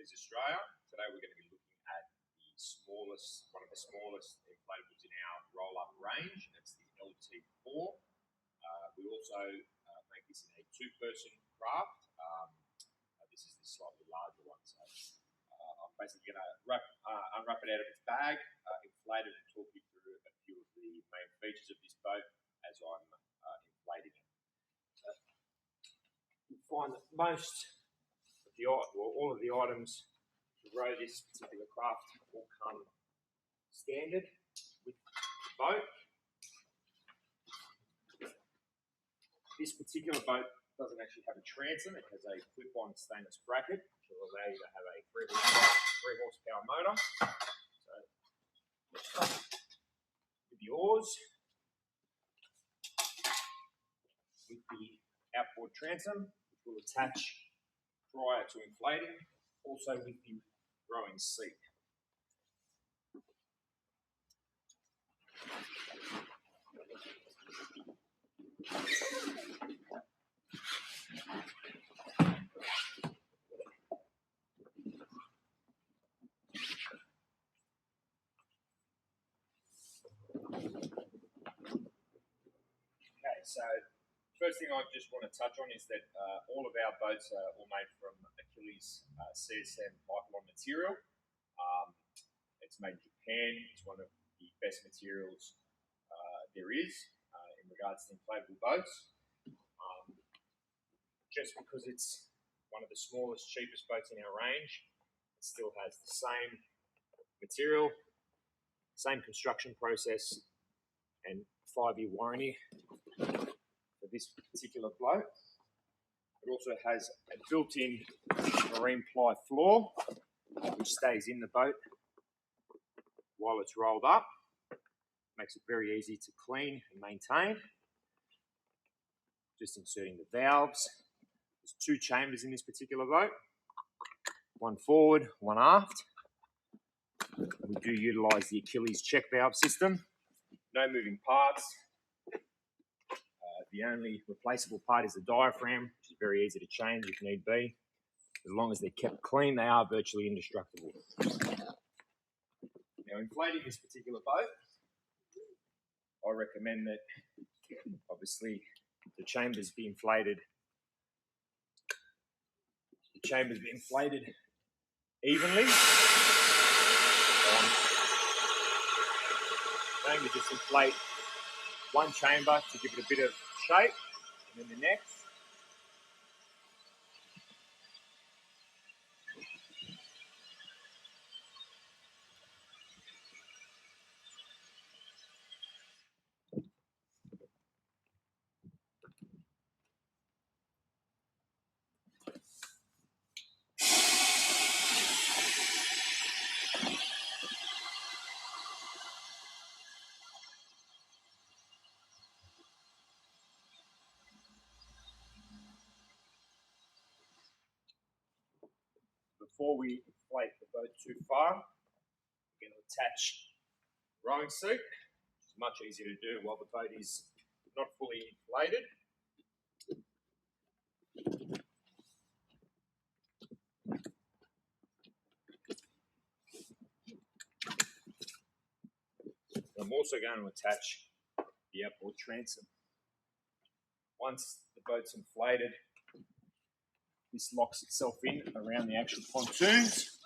Achilles Australia. Today we're going to be looking at one of the smallest inflatables in our roll-up range. It's the LT4. We also make this in a two-person craft. This is the slightly larger one. So I'm basically going to unwrap it out of its bag, inflate it, and talk you through a few of the main features of this boat as I'm inflating it. You'll find that all of the items to row this particular craft will come standard with the boat. This particular boat doesn't actually have a transom. It has a clip-on stainless bracket, which will allow you to have a 3 horsepower motor. So let's start with the oars, with the outboard transom, which will attach prior to inflating, also with the rowing seat. Okay, so first thing I just want to touch on is that all of our boats are all made from Achilles CSM Hyperlon material. It's made in Japan. It's one of the best materials there is in regards to inflatable boats. Just because it's one of the smallest, cheapest boats in our range, it still has the same material, same construction process, and 5-year warranty for this particular boat. It also has a built-in marine ply floor, which stays in the boat while it's rolled up. Makes it very easy to clean and maintain. Just inserting the valves. There's 2 chambers in this particular boat, one forward, one aft. We do utilize the Achilles check valve system. No moving parts. The only replaceable part is the diaphragm, which is very easy to change if need be. As long as they're kept clean, they are virtually indestructible. Now, inflating this particular boat, I recommend that obviously the chambers be inflated. The chambers be inflated evenly. I'm going to just inflate one chamber to give it a bit of shape, and then the next. Before we inflate the boat too far, we're going to attach the rowing seat. It's much easier to do while the boat is not fully inflated. I'm also going to attach the outboard transom. Once the boat's inflated, this locks itself in around the actual pontoons.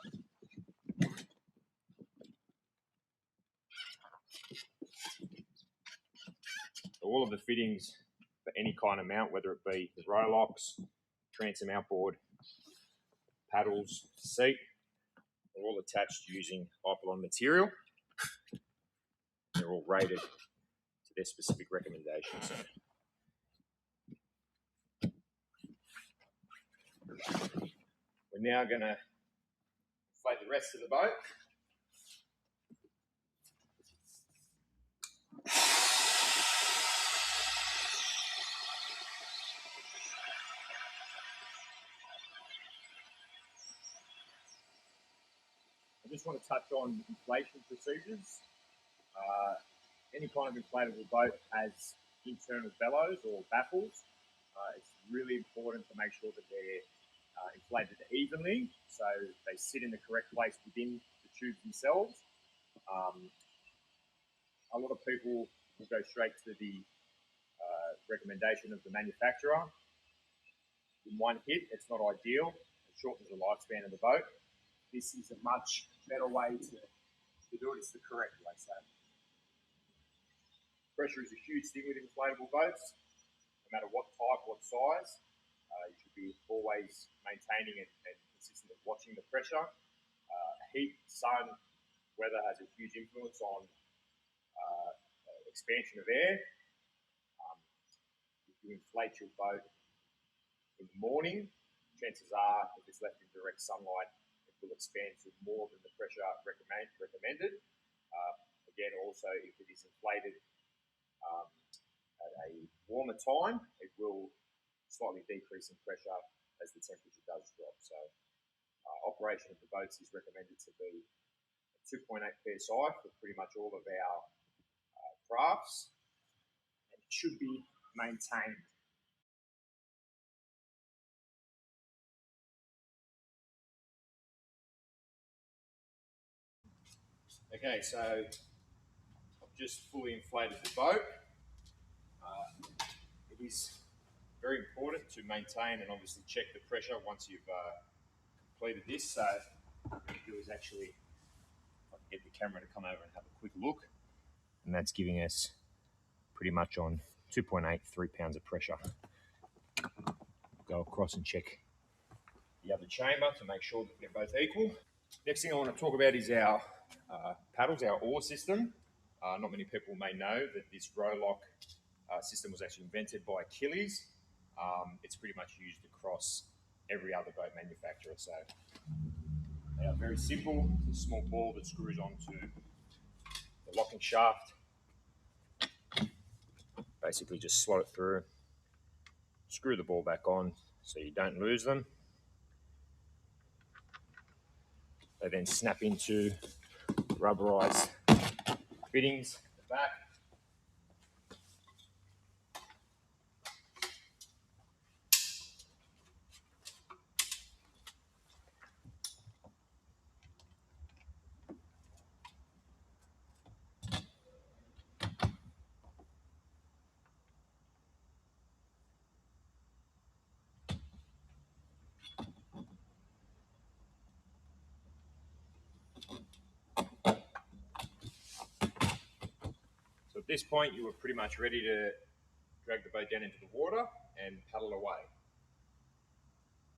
All of the fittings for any kind of mount, whether it be the row locks, transom outboard, paddles, seat, are all attached using Hyperlon material. They're all rated to their specific recommendations. We're now going to inflate the rest of the boat. I just want to touch on inflation procedures. Any kind of inflatable boat has internal bellows or baffles. It's really important to make sure that they're inflated evenly. So they sit in the correct place within the tubes themselves. A lot of people will go straight to the recommendation of the manufacturer in one hit. It's not ideal. It shortens the lifespan of the boat. This is a much better way to do it. It's the correct way. So pressure is a huge thing with inflatable boats, no matter what type, what size. You should be always maintaining and consistently watching the pressure. Heat, sun, weather has a huge influence on expansion of air. If you inflate your boat in the morning, chances are, if it's left in direct sunlight, it will expand to more than the pressure recommended. Again, also, if it is inflated at a warmer time, it will slightly decrease in pressure as the temperature does drop. So operation of the boats is recommended to be 2.8 psi for pretty much all of our crafts, and it should be maintained. Okay, so I've just fully inflated the boat. It is very important to maintain and obviously check the pressure once you've completed this. So what I'm going to do is actually, if I can get the camera to come over and have a quick look, and that's giving us pretty much on 2.83 pounds of pressure. Go across and check the other chamber to make sure that they're both equal. Next thing I want to talk about is our paddles, our oar system. Not many people may know that this row lock system was actually invented by Achilles. It's pretty much used across every other boat manufacturer. So they are very simple. It's a small ball that screws onto the locking shaft. Basically just slot it through, screw the ball back on so you don't lose them. They then snap into rubberized fittings at the back. So at this point, you were pretty much ready to drag the boat down into the water and paddle away.